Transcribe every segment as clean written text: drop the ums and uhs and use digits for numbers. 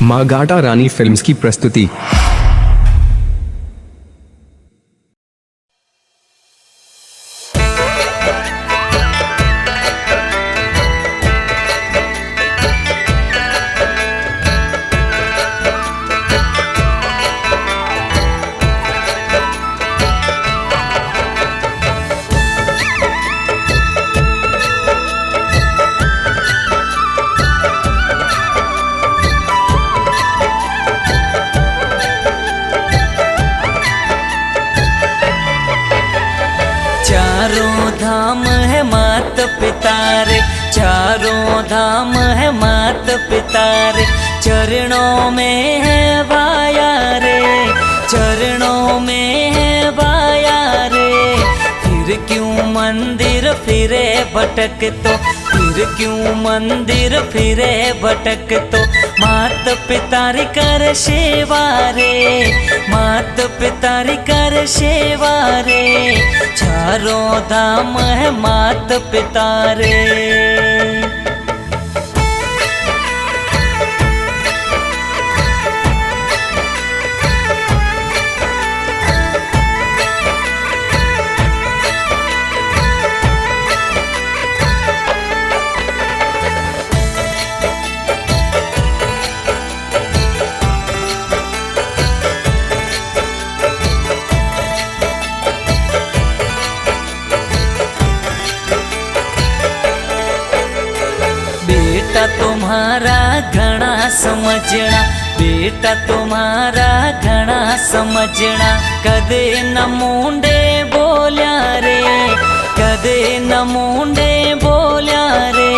माँ गाटा रानी फिल्म्स की प्रस्तुति। चारों धाम है मात पिता रे, चारों धाम है मात पिता रे, चरणों में है वाया रे, चरणों में है वाया रे। फिर क्यों मंदिर फिरे भटक तो, फिर क्यों मंदिर फिरे भटक तो, मात पिता रे कर सेवा रे, मात पिता रे कर सेवा रे। चारों धाम है मात पिता रे। बेटा तुम्हारा घना समझना, बेटा तुम्हारा घना समझना, कदे न मुंडे बोल्या रे, कदे न मुंडे बोल्या रे।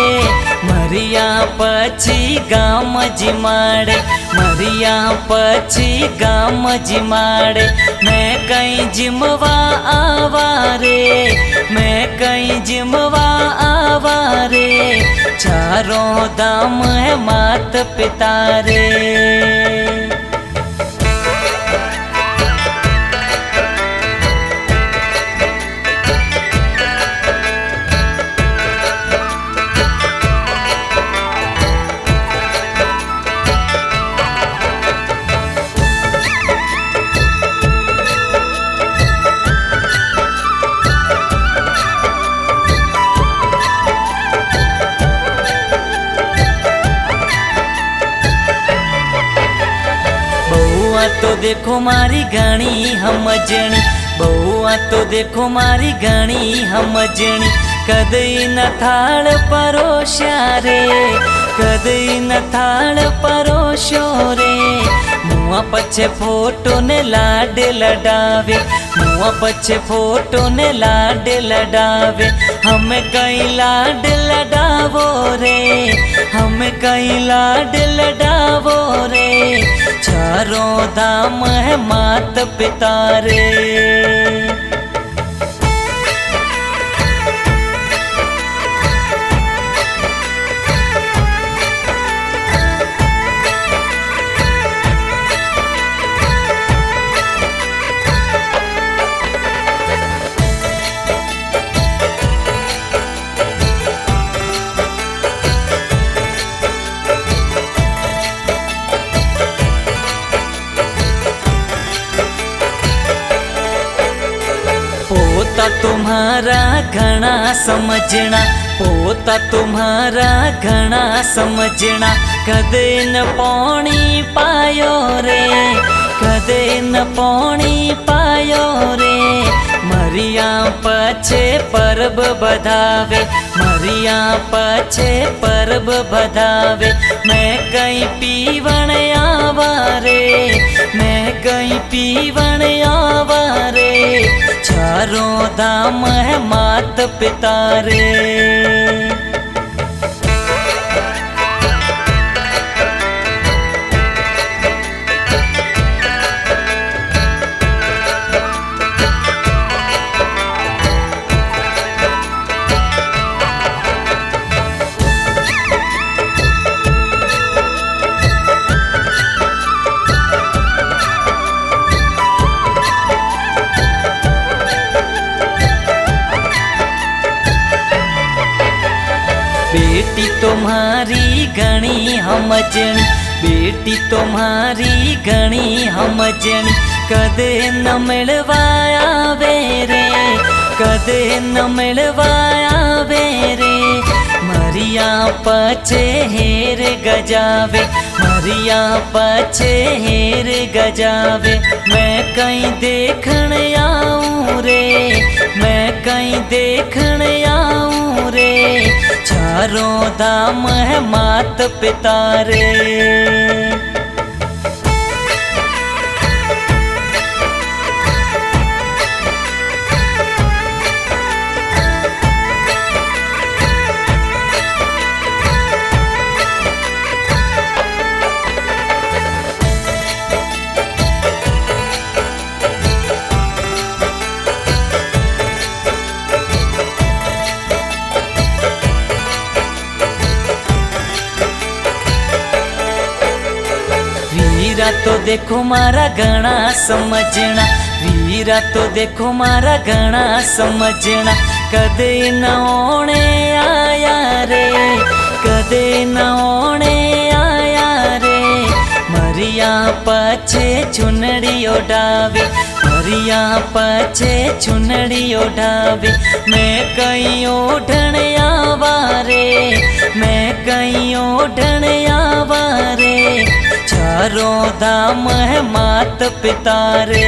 मरिया पछी गाम जिमाड़े, मरिया पछी गाम जिमाड़े, मैं कहीं जिमवा आवा रे, मैं कहीं जिमवा आवा रे। चारों धाम है मात पिता रे। तो देखो मारी घणी हमजणी, बहुआ तो देखो मारी घणी हमजणी, कदई न थाल परोश्या रे, कदई न थाल परोश्यो रे। मुआ पछे फोटो ने लाड लडावे, मुआ पछे फोटो ने लाड लडावे। हमें कहीं लाड लडावो रे, हमें कहीं लाड लडावो रे। चारों धाम है मात पिता रे। पोता तुम्हारा घना समझना, पोता तुम्हारा घना समझना, कदे न पानी पायो रे, कदे न पानी पायो रे। मरिया पछे परब बधावे, मरिया पछे परब बधावे। मैं कहीं पीवण आवा रे, मैं कहीं पीवण आवा रे। चारों धाम है मात पिता रे। बेटी तुम्हारी घणी हमजणी, बेटी तो मारी घणी समझणी कदे न मिलवाया रे, कदे न मिलवाया रे। मरिया पछे हेर गजावे, मरिया पछे हेर गजावे। मैं कहीं देखण आऊं रे, मैं कहीं देखण आऊं रे। चारों धाम है मात पिता रे। वीरा तो देखो मारा घना समझना, वीरा तो देखो मारा घना समझना। कदे न ओणे आया रे, कदे न ओणे आया रे। मरिया पछे चुनड़ी ओढ़ावे, मरिया पछे चुनड़ी ओढ़ावे। मैं कहीं ओढ़ण आवा रे, मैं कहीं ओढ़ण आवा रे। चारों धाम है मात पिता रे।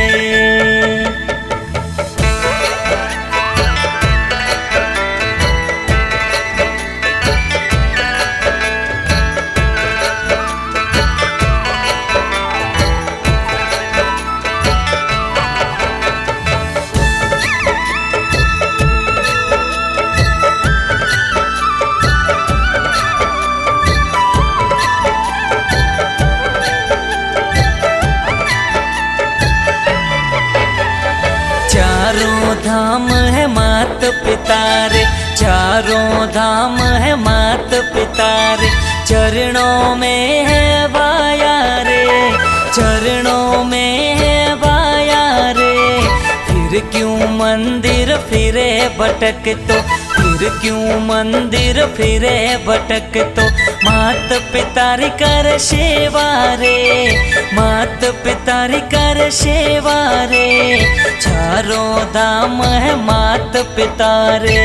चारों धाम है मात पिता रे, चारों धाम है मात पिता रे। चरणों में है बाया रे, चरणों में है बाया रे। फिर क्यों मंदिर फिरे भटक तो, फिर क्यों मंदिर फिरे भटक तो। मात पिता री कर सेवा रे, मात पिता री कर सेवा रे। चारों धाम है मात पिता रे।